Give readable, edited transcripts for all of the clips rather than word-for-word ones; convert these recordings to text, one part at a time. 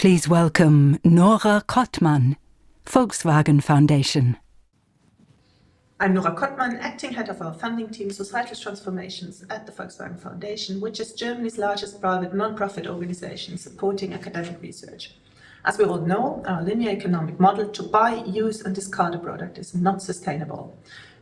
Please welcome Nora Kottmann, Volkswagen Foundation. I'm Nora Kottmann, acting head of our funding team Societal Transformations at the Volkswagen Foundation, which is Germany's largest private non-profit organization supporting academic research. As we all know, our linear economic model to buy, use and discard a product is not sustainable.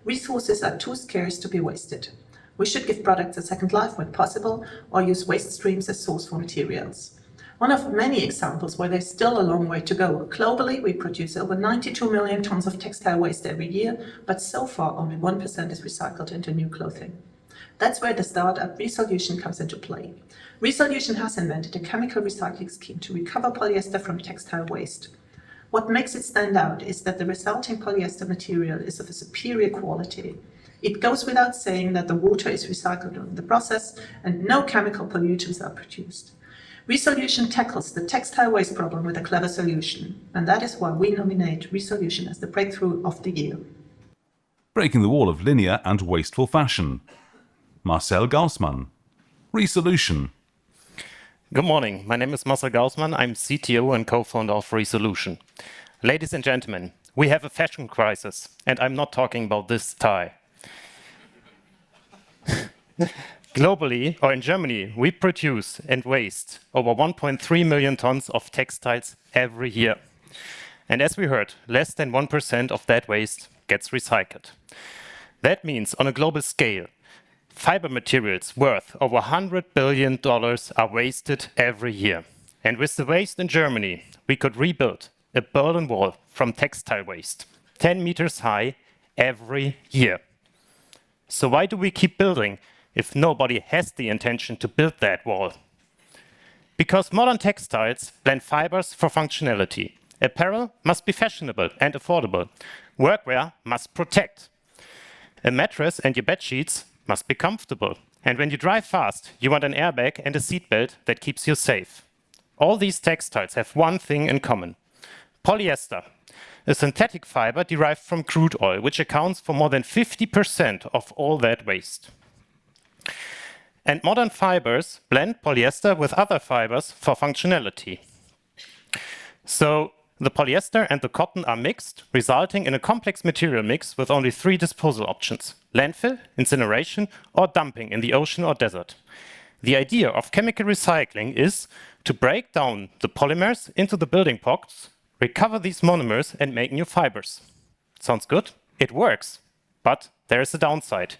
Resources are too scarce to be wasted. We should give products a second life when possible or use waste streams as source for materials. One of many examples where there's still a long way to go. Globally, we produce over 92 million tons of textile waste every year, but so far only 1% is recycled into new clothing. That's where the startup re.solution comes into play. Re.solution has invented a chemical recycling scheme to recover polyester from textile waste. What makes it stand out is that the resulting polyester material is of a superior quality. It goes without saying that the water is recycled during the process and no chemical pollutants are produced. Re.solution tackles the textile waste problem with a clever solution, and that is why we nominate Re.solution as the breakthrough of the year. Breaking the wall of linear and wasteful fashion. Marcel Gaussmann. Re.solution. Good morning, my name is Marcel Gaussmann, I'm CTO and co-founder of Re.solution. Ladies and gentlemen, we have a fashion crisis, and I'm not talking about this tie. Globally, or in Germany, we produce and waste over 1.3 million tons of textiles every year. And as we heard, less than 1% of that waste gets recycled. That means, on a global scale, fiber materials worth over $100 billion are wasted every year. And with the waste in Germany, we could rebuild a Berlin Wall from textile waste, 10 meters high, every year. So why do we keep building if nobody has the intention to build that wall? Because modern textiles blend fibers for functionality. Apparel must be fashionable and affordable. Workwear must protect. A mattress and your bed sheets must be comfortable. And when you drive fast, you want an airbag and a seatbelt that keeps you safe. All these textiles have one thing in common. Polyester, a synthetic fiber derived from crude oil, which accounts for more than 50% of all that waste. And modern fibers blend polyester with other fibers for functionality. So the polyester and the cotton are mixed, resulting in a complex material mix with only 3 disposal options: landfill, incineration, or dumping in the ocean or desert. The idea of chemical recycling is to break down the polymers into the building blocks, recover these monomers, and make new fibers. Sounds good? It works, but there is a downside.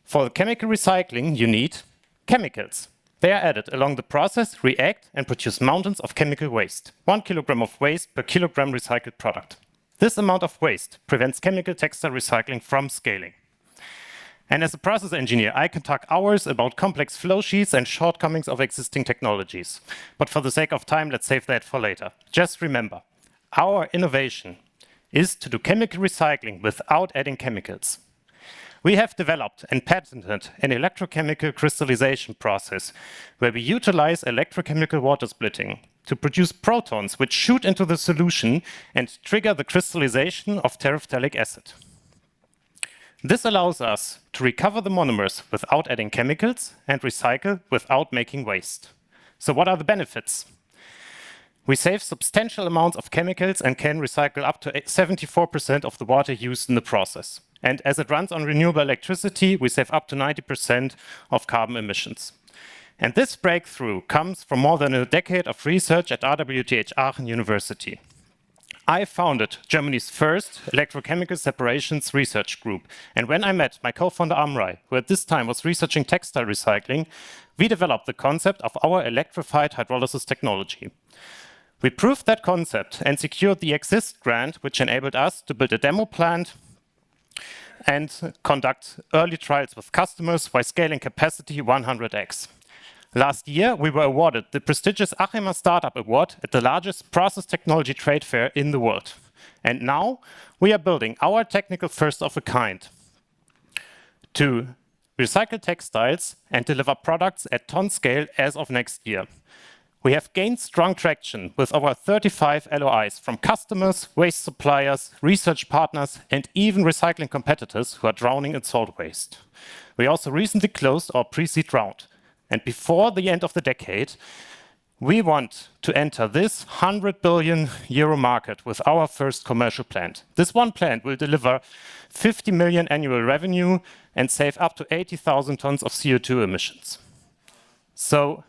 For chemical recycling, you need chemicals. They are added along the process, react, and produce mountains of chemical waste. 1 kilogram of waste per kilogram recycled product. This amount of waste prevents chemical textile recycling from scaling. And as a process engineer, I can talk hours about complex flow sheets and shortcomings of existing technologies. But for the sake of time, let's save that for later. Just remember, our innovation is to do chemical recycling without adding chemicals. We have developed and patented an electrochemical crystallization process where we utilize electrochemical water splitting to produce protons which shoot into the solution and trigger the crystallization of terephthalic acid. This allows us to recover the monomers without adding chemicals and recycle without making waste. So what are the benefits? We save substantial amounts of chemicals and can recycle up to 74% of the water used in the process. And as it runs on renewable electricity, we save up to 90% of carbon emissions. And this breakthrough comes from more than a decade of research at RWTH Aachen University. I founded Germany's first electrochemical separations research group. And when I met my co-founder Amrei, who at this time was researching textile recycling, we developed the concept of our electrified hydrolysis technology. We proved that concept and secured the EXIST grant, which enabled us to build a demo plant and conduct early trials with customers while scaling capacity 100x. Last year, we were awarded the prestigious Achema Startup Award at the largest process technology trade fair in the world. And now, we are building our technical first of a kind to recycle textiles and deliver products at ton scale as of next year. We have gained strong traction with over 35 LOIs from customers, waste suppliers, research partners, and even recycling competitors who are drowning in salt waste. We also recently closed our pre-seed round. And before the end of the decade, We want to enter this 100 billion euro market with our first commercial plant. This one plant will deliver 50 million annual revenue and save up to 80,000 tons of CO2 emissions. So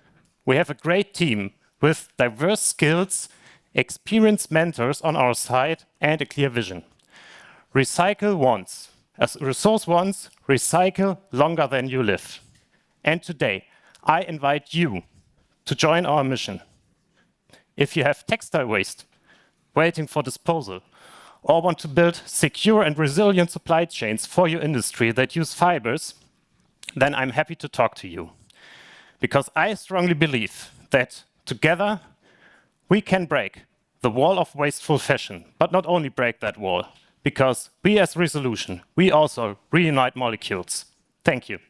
we have a great team with diverse skills, experienced mentors on our side, and a clear vision. Recycle once. As resource once, recycle longer than you live. And today, I invite you to join our mission. If you have textile waste waiting for disposal, or want to build secure and resilient supply chains for your industry that use fibers, then I'm happy to talk to you. Because I strongly believe that together we can break the wall of wasteful fashion, but not only break that wall, because we as re.solution, we also reunite molecules. Thank you.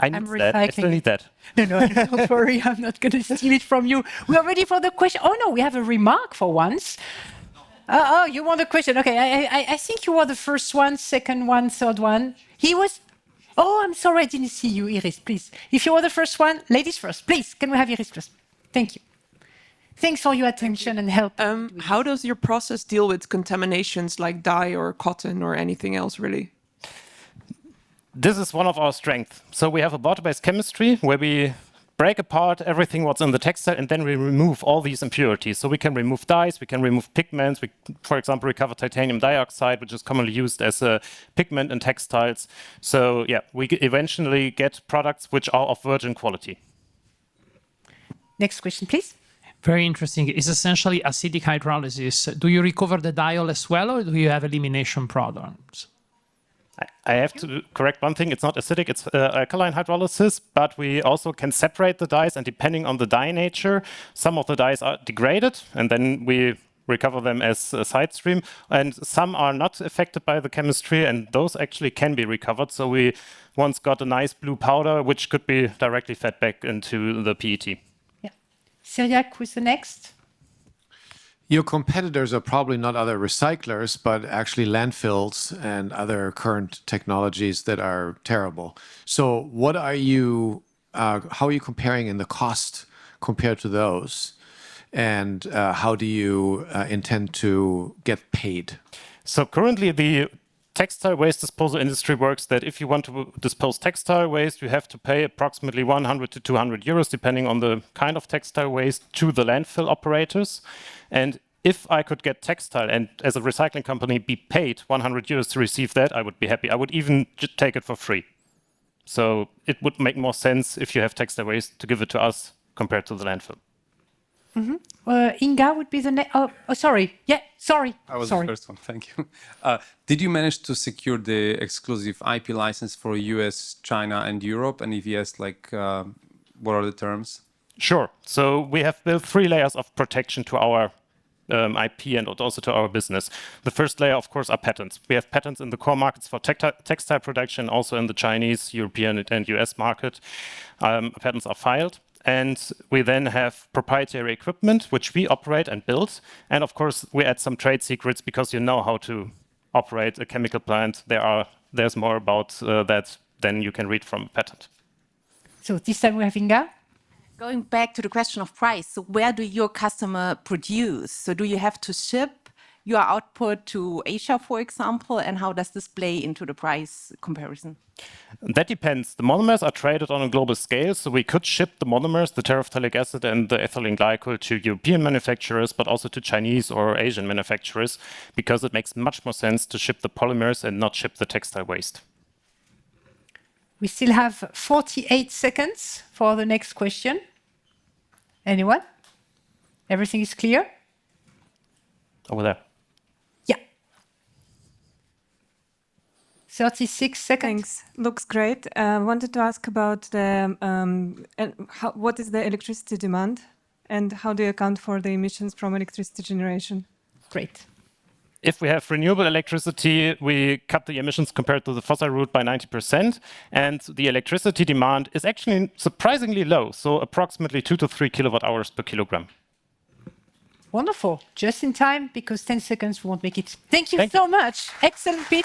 I'm recycling. I still need that. No, don't worry. I'm not going to steal it from you. We are ready for the question. Oh, no, we have a remark for once. Oh, you want a question? Okay, I think you were the first one, second one, third one. He was... Oh, I'm sorry, I didn't see you, Iris, please. If you were the first one, ladies first. Please, can we have Iris first? Thank you. Thanks for your attention and help. How does your process deal with contaminations like dye or cotton or anything else, really? This is one of our strengths. So we have a water-based chemistry where we break apart everything what's in the textile and then we remove all these impurities. So we can remove dyes, we can remove pigments, we, for example, recover titanium dioxide, which is commonly used as a pigment in textiles. So yeah, we eventually get products which are of virgin quality. Next question, please. Very interesting. It's essentially acidic hydrolysis. Do you recover the diol as well, or do you have elimination products? I have to correct one thing. It's not acidic, it's alkaline hydrolysis, but we also can separate the dyes, and depending on the dye nature, some of the dyes are degraded, and then we recover them as a side stream, and some are not affected by the chemistry, and those actually can be recovered. So we once got a nice blue powder, which could be directly fed back into the PET. Yeah. Cyriac, who's the next? Your competitors are probably not other recyclers, but actually landfills and other current technologies that are terrible. So what are you, how are you comparing in the cost compared to those? And how do you intend to get paid? So currently the textile waste disposal industry works that if you want to dispose textile waste, you have to pay approximately 100 to 200 euros, depending on the kind of textile waste, to the landfill operators. And if I could get textile and as a recycling company be paid 100 euros to receive that, I would be happy. I would even take it for free. So it would make more sense if you have textile waste to give it to us compared to the landfill. Inga would be the next. Oh, sorry. Yeah, sorry. I was the first one. Thank you. Did you manage to secure the exclusive IP license for US, China, and Europe? And if yes, like, what are the terms? Sure. So we have built 3 layers of protection to our IP and also to our business. The first layer, of course, are patents. We have patents in the core markets for textile production, also in the Chinese, European, and US market. Patents are filed. And we then have proprietary equipment, which we operate and build. And of course, we add some trade secrets because you know how to operate a chemical plant. There's more about that than you can read from a patent. So this time we have Inga. Going back to the question of price, so where do your customer produce? So do you have to ship your output to Asia, for example, and how does this play into the price comparison? That depends. The monomers are traded on a global scale, so we could ship the monomers, the terephthalic acid and the ethylene glycol, to European manufacturers, but also to Chinese or Asian manufacturers, because it makes much more sense to ship the polymers and not ship the textile waste. We still have 48 seconds for the next question. Anyone? Everything is clear? Over there. Yeah. 36 seconds. Thanks. Looks great. Wanted to ask about the what is the electricity demand and how do you account for the emissions from electricity generation? Great. If we have renewable electricity, we cut the emissions compared to the fossil route by 90%. And the electricity demand is actually surprisingly low, so approximately 2 to 3 kilowatt hours per kilogram. Wonderful. Just in time, because 10 seconds won't make it. Thank you so much. Excellent pitch.